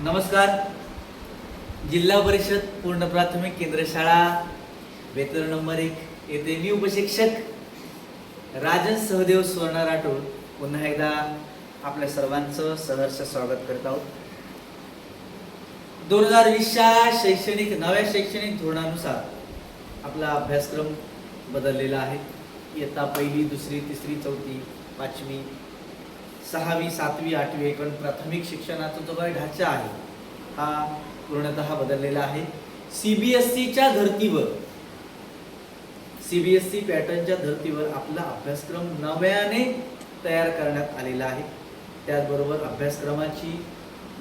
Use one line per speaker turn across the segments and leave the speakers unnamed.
नमस्कार. जिल्हा परिषद पूर्ण प्राथमिक केंद्र शाळा बेतूर नंबर 1 येथे मी उपशिक्षक राजन सहदेव सुवर्ण राठोड पुन्हा एकदा आपल्या सर्वांचं सहर्ष स्वागत करत आहोत. 2020च्या नव्या शैक्षणिक धोरणानुसार आपला अभ्यासक्रम बदललेला आहे. इयत्ता पहिली, दुसरी, तिसरी, चौथी, पाचवी, 6वी, 7वी, 8वी एकूण प्राथमिक शिक्षणाचा जो काही ढाचा आहे हा पूर्णतः बदललेला आहे. सीबीएसईच्या धर्तीवर, सीबीएसई पॅटर्नच्या धर्तीवर आपला अभ्यासक्रम नव्याने तयार करण्यात आलेला आहे. त्याचबरोबर अभ्यासक्रमाची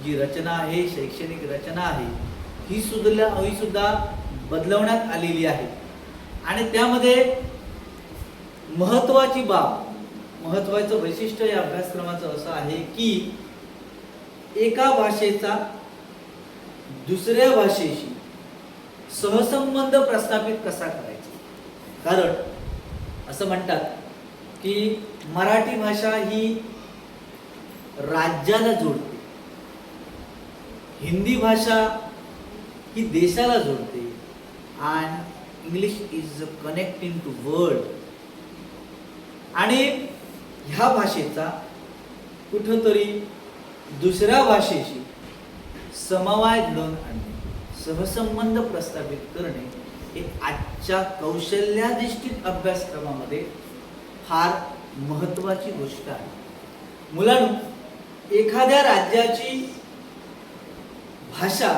जी रचना आहे, शैक्षणिक रचना आहे, ही सुद्धा बदलवण्यात आलेली आहे. आणि त्यामध्ये महत्त्वाचं वैशिष्ट्य या अभ्यासक्रमाचं असं आहे की एका भाषेचा दुसऱ्या भाषेशी सहसंबंध प्रस्थापित कसा करायचा. कारण असं म्हणतात की मराठी भाषा ही राज्याला जोडते, हिंदी भाषा ही देशाला जोडते, आणि English is connecting to world. आणि ह्या भाषेचा कुठंतरी दुसऱ्या भाषेशी समवाय घडवून आणणे, सहसंबंध प्रस्थापित करणे हे आजच्या कौशल्याधिष्ठित अभ्यासक्रमामध्ये फार महत्त्वाची गोष्ट आहे. मुलांनो, एखाद्या राज्याची भाषा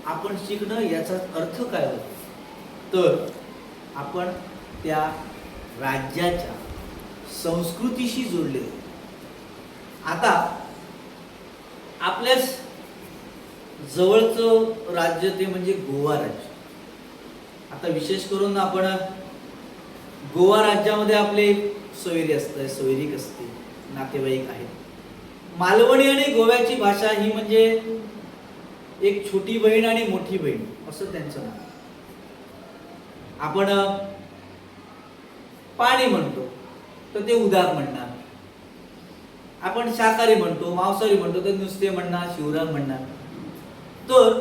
आपण शिकणं याचा अर्थ काय होतो, तर आपण त्या राज्याच्या संस्कृतीशी जोडले. आता आपल्या जवळचं राज्य ते म्हणजे गोवा राज्य. आता विशेष करून आपण गोवा राज्यामध्ये आपले सोयरी असते, सोयरीक असते, नातेवाईक आहेत. मालवणी आणि गोव्याची भाषा ही म्हणजे एक छोटी बहीण आणि मोठी बहीण असं त्यांचं नाव. आपण पाणी म्हणतो तर ते उदार म्हणणार, आपण शाकाहारी म्हणतो, मांसाहारी म्हणतो तर नुसते म्हणणार, शिवराम म्हणणार. तर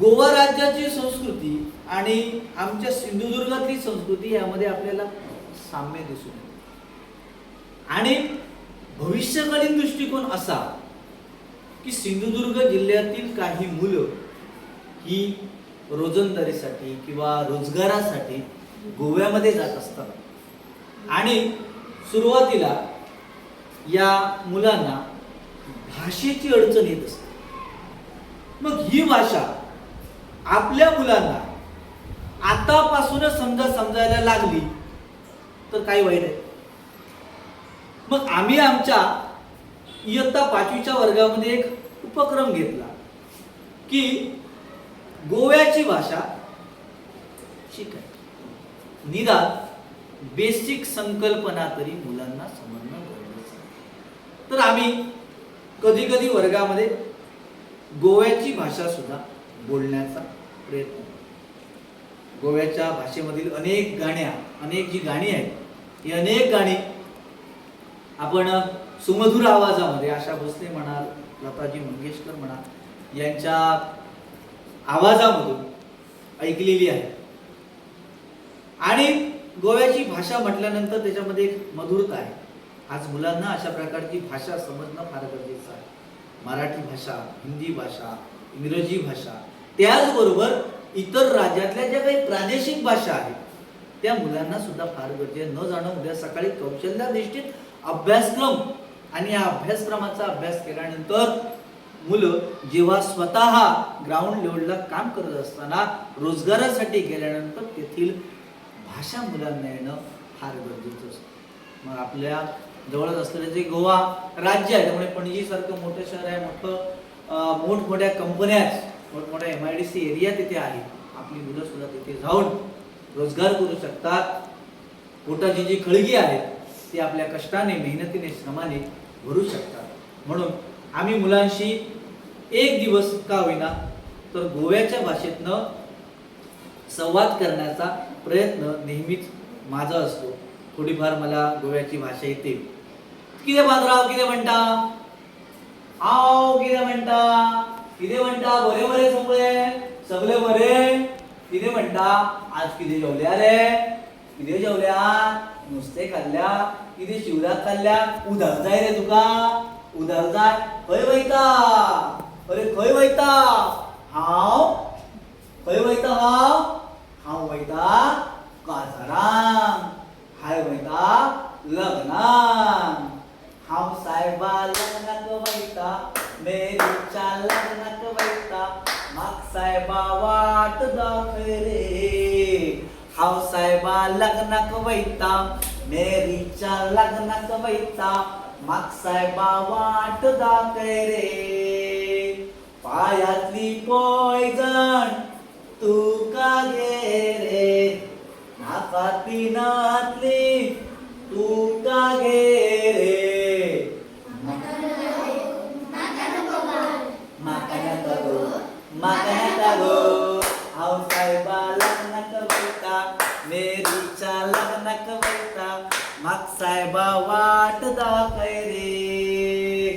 गोवा राज्याची संस्कृती आणि आमच्या सिंधुदुर्गातली संस्कृती यामध्ये आपल्याला साम्य दिसून येते. आणि भविष्यकालीन दृष्टिकोन असा की सिंधुदुर्ग जिल्ह्यातील काही मुलं ही रोजंदारीसाठी किंवा रोजगारासाठी गोव्यामध्ये जात असतात. आणि सुरुवातीला या मुलांना भाषेची अडचण येत असते. मग ही भाषा आपल्या मुलांना आतापासूनच समजायला लागली तर काय वाईट आहे. मग आम्ही आमच्या इयत्ता 5वीच्या वर्गामध्ये एक उपक्रम घेतला की गोव्याची भाषा शिकायची, निदान बेसिक संकल्पना तरी मुलांना समजणं गरजेचं आहे. तर आम्ही कधी कधी वर्गामध्ये गोव्याची भाषा सुद्धा बोलण्याचा प्रयत्न, गोव्याच्या भाषेमधील अनेक जी गाणी आहेत, ही अनेक गाणी आपण सुमधुर आवाजामध्ये आशा भोसले म्हणा, लताजी मंगेशकर म्हणा यांच्या आवाजामधून ऐकलेली आहे. आणि गोव्याची भाषा म्हटल्यानंतर त्याच्यामध्ये एक मधुरता आहे. आज मुलांना अशा प्रकारची भाषा समजणं फार गरजेचं आहे. मराठी भाषा, हिंदी भाषा, इंग्रजी भाषा, त्याचबरोबर इतर राज्यातल्या ज्या काही प्रादेशिक भाषा आहेत त्या मुलांना सुद्धा फार गरजेचं. न जाणं उद्या सकाळी कौशल्याधिष्ठित अभ्यासक्रम आणि या अभ्यासक्रमाचा अभ्यास केल्यानंतर मुलं जेव्हा स्वतः ग्राउंड लेवलला काम करत असताना रोजगारासाठी गेल्यानंतर तेथील भाषा मुलांना येणं फार गरजेचं असतं. मग आपल्या जवळच असलेलं जे गोवा राज्य आहे, त्यामुळे पणजीसारखं मोठं शहर आहे, मोठमोठ्या कंपन्या, मोठमोठ्या MIDC एरिया तिथे आहे. आपली मुलं सुद्धा तिथे जाऊन रोजगार करू शकतात. पोटाची जी खळगी आहे ती आपल्या कष्टाने, मेहनतीने, श्रमाने भरू शकतात. म्हणून आम्ही मुलांशी एक दिवस का होईना तर गोव्याच्या भाषेतनं संवाद करण्याचा प्रयत्न नेहमीच माझा असतो. थोडीफार मला गोव्याची भाषा येते. किती बादराव किती म्हणता, आओ किती म्हणता, किती म्हणता बरे बरे सगळे सगळे बरे किती म्हणता आज किती जेवल्या रे किती जेवल्या नुसते खाल्ल्या किती शिवराक खाल्ल्या उधार जाय रे तुका उधार जाय खंय वयता अरे खंय वयता हांव खंय वयता हांव वयता काजारांक हाय वयता लग्नाक हांव सायबा लग्नाक वयता मेरीच्या लग्नाक वयता म्हाक सायबा वाट दाखय रे हांव सायबा लग्नाक वयता मेरीच्या लग्नाक वयता म्हाक सायबा वाट दाखय रे पायातली पॉयजन तुका घे रे नाकातली नातली तुका घे रे म्हाका गो हांव सायबा लग्नाक वयता मेरीच्या लग्नाक वयता म्हाक सायबा वाट दाखय रे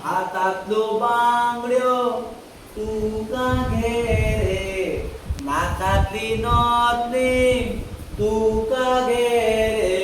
हातांतल्यो बांगड्यो तुका घे रे नाकातली नथनी तुका घे रे